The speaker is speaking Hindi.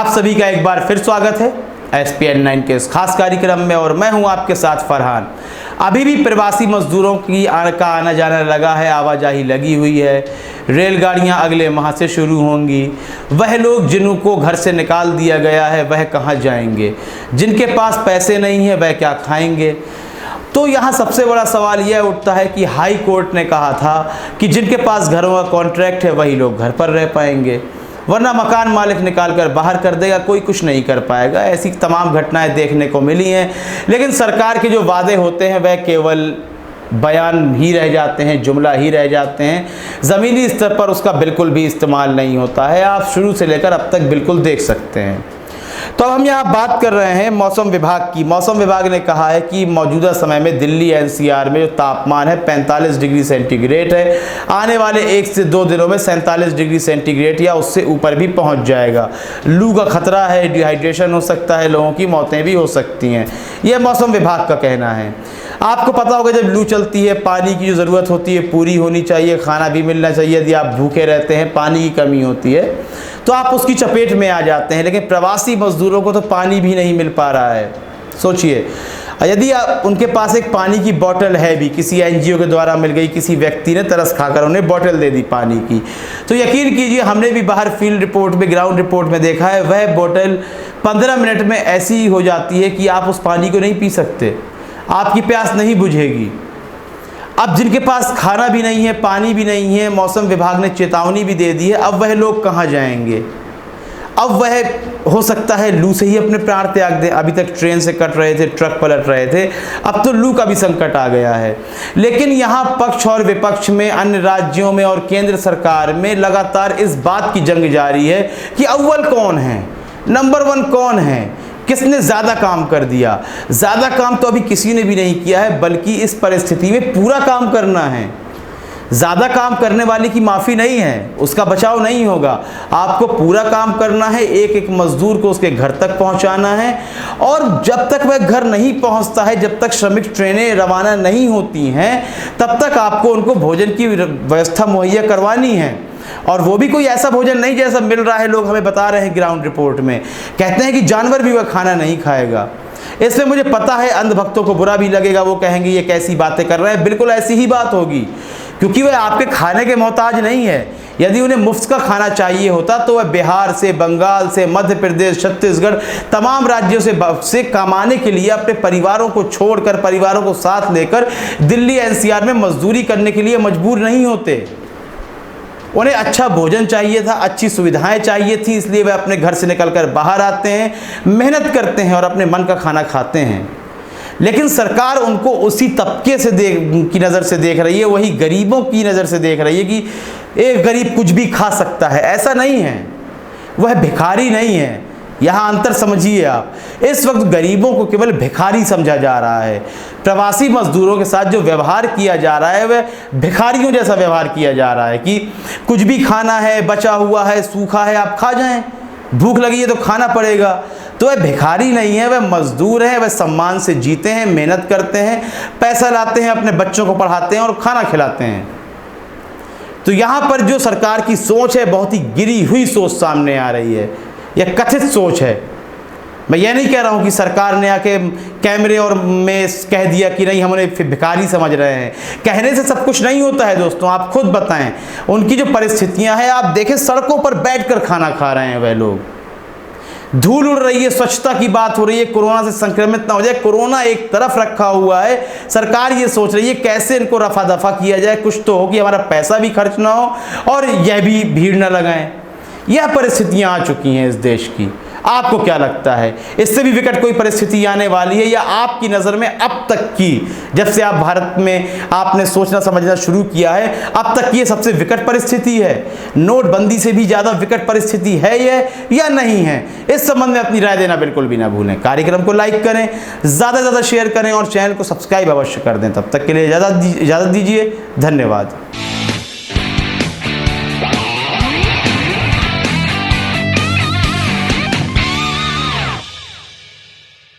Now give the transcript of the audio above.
आप सभी का एक बार फिर स्वागत है SPN 9 के इस खास कार्यक्रम में और मैं हूं आपके साथ फरहान। अभी भी प्रवासी मजदूरों का आना जाना लगा है, आवाजाही लगी हुई है। रेलगाड़ियां अगले माह से शुरू होंगी। वह लोग जिनको घर से निकाल दिया गया है वह कहां जाएंगे? जिनके पास पैसे नहीं है वह क्या खाएंगे? तो यहाँ सबसे बड़ा सवाल यह उठता है कि हाई कोर्ट ने कहा था कि जिनके पास घरों का कॉन्ट्रैक्ट है वही लोग घर पर रह पाएंगे, वरना मकान मालिक निकाल कर बाहर कर देगा, कोई कुछ नहीं कर पाएगा। ऐसी तमाम घटनाएं देखने को मिली हैं। लेकिन सरकार के जो वादे होते हैं वह केवल बयान ही रह जाते हैं, जुमला ही रह जाते हैं। ज़मीनी स्तर पर उसका बिल्कुल भी इस्तेमाल नहीं होता है। आप शुरू से लेकर अब तक बिल्कुल देख सकते हैं। तो अब हम यहाँ बात कर रहे हैं मौसम विभाग की। मौसम विभाग ने कहा है कि मौजूदा समय में दिल्ली NCR में जो तापमान है 45 डिग्री सेंटीग्रेड है। आने वाले 1 से 2 दिनों में 47 डिग्री सेंटीग्रेड या उससे ऊपर भी पहुँच जाएगा। लू का खतरा है, डिहाइड्रेशन हो सकता है, लोगों की मौतें भी हो सकती हैं। यह मौसम विभाग का कहना है। आपको पता होगा जब लू चलती है पानी की जो ज़रूरत होती है पूरी होनी चाहिए, खाना भी मिलना चाहिए। यदि आप भूखे रहते हैं, पानी की कमी होती है तो आप उसकी चपेट में आ जाते हैं। लेकिन प्रवासी मजदूरों को तो पानी भी नहीं मिल पा रहा है। सोचिए, यदि उनके पास एक पानी की बोतल है भी, किसी NGO के द्वारा मिल गई, किसी व्यक्ति ने तरस खाकर उन्हें बोतल दे दी पानी की, तो यकीन कीजिए हमने भी बाहर फील्ड रिपोर्ट में, ग्राउंड रिपोर्ट में देखा है, वह बोतल 15 मिनट में ऐसी ही हो जाती है कि आप उस पानी को नहीं पी सकते, आपकी प्यास नहीं बुझेगी। अब जिनके पास खाना भी नहीं है, पानी भी नहीं है, मौसम विभाग ने चेतावनी भी दे दी है, अब वह लोग कहाँ जाएंगे? अब वह हो सकता है लू से ही अपने प्राण त्याग दें। अभी तक ट्रेन से कट रहे थे, ट्रक पलट रहे थे, अब तो लू का भी संकट आ गया है। लेकिन यहाँ पक्ष और विपक्ष में, अन्य राज्यों में और केंद्र सरकार में लगातार इस बात की जंग जारी है कि अव्वल कौन है, नंबर 1 कौन है, किसने ज़्यादा काम कर दिया। ज़्यादा काम तो अभी किसी ने भी नहीं किया है, बल्कि इस परिस्थिति में पूरा काम करना है। ज़्यादा काम करने वाले की माफ़ी नहीं है, उसका बचाव नहीं होगा। आपको पूरा काम करना है, एक एक मजदूर को उसके घर तक पहुंचाना है। और जब तक वह घर नहीं पहुंचता है, जब तक श्रमिक ट्रेनें रवाना नहीं होती हैं, तब तक आपको उनको भोजन की व्यवस्था मुहैया करवानी है। और वो भी कोई ऐसा भोजन नहीं जैसा मिल रहा है, लोग हमें बता रहे हैं ग्राउंड रिपोर्ट में, कहते हैं कि जानवर भी वह खाना नहीं खाएगा। इसमें मुझे पता है अंधभक्तों को बुरा भी लगेगा, वो कहेंगे ये कैसी बातें कर रहे हैं। बिल्कुल ऐसी ही बात होगी, क्योंकि वह आपके खाने के मोहताज नहीं है। यदि उन्हें मुफ्त का खाना चाहिए होता तो वह बिहार से, बंगाल से, मध्य प्रदेश, छत्तीसगढ़, तमाम राज्यों से कमाने के लिए अपने परिवारों को छोड़कर, परिवारों को साथ लेकर दिल्ली NCR में मजदूरी करने के लिए मजबूर नहीं होते। उन्हें अच्छा भोजन चाहिए था, अच्छी सुविधाएं चाहिए थी, इसलिए वे अपने घर से निकलकर बाहर आते हैं, मेहनत करते हैं और अपने मन का खाना खाते हैं। लेकिन सरकार उनको उसी तबके से की नज़र से देख रही है, वही गरीबों की नज़र से देख रही है कि एक गरीब कुछ भी खा सकता है। ऐसा नहीं है, वह भिखारी नहीं है। यहाँ अंतर समझिए आप। इस वक्त गरीबों को केवल भिखारी समझा जा रहा है। प्रवासी मजदूरों के साथ जो व्यवहार किया जा रहा है वह भिखारियों जैसा व्यवहार किया जा रहा है कि कुछ भी खाना है, बचा हुआ है, सूखा है, आप खा जाएं, भूख लगी है तो खाना पड़ेगा। तो वह भिखारी नहीं है, वह मजदूर है, वह सम्मान से जीते हैं, मेहनत करते हैं, पैसा लाते हैं, अपने बच्चों को पढ़ाते हैं और खाना खिलाते हैं। तो यहाँ पर जो सरकार की सोच है, बहुत ही गिरी हुई सोच सामने आ रही है, यह कथित सोच है। मैं यह नहीं कह रहा हूँ कि सरकार ने आके कैमरे और में कह दिया कि नहीं हम उन्हें भिखारी समझ रहे हैं। कहने से सब कुछ नहीं होता है दोस्तों, आप खुद बताएं। उनकी जो परिस्थितियां हैं आप देखें, सड़कों पर बैठकर खाना खा रहे हैं वह लोग, धूल उड़ रही है, स्वच्छता की बात हो रही है, कोरोना से संक्रमित ना हो जाए। कोरोना एक तरफ रखा हुआ है, सरकार ये सोच रही है कैसे इनको रफा दफा किया जाए, कुछ तो हो कि हमारा पैसा भी खर्च ना हो और यह भी भीड़ ना लगाएं। यह परिस्थितियां आ चुकी हैं इस देश की। आपको क्या लगता है, इससे भी विकट कोई परिस्थिति आने वाली है, या आपकी नज़र में अब तक की, जब से आप भारत में आपने सोचना समझना शुरू किया है, अब तक ये सबसे विकट परिस्थिति है? नोटबंदी से भी ज़्यादा विकट परिस्थिति है यह या नहीं है? इस संबंध में अपनी राय देना बिल्कुल भी ना भूलें। कार्यक्रम को लाइक करें, ज़्यादा से ज़्यादा शेयर करें और चैनल को सब्सक्राइब अवश्य कर दें। तब तक के लिए इजाज़त दीजिए। धन्यवाद।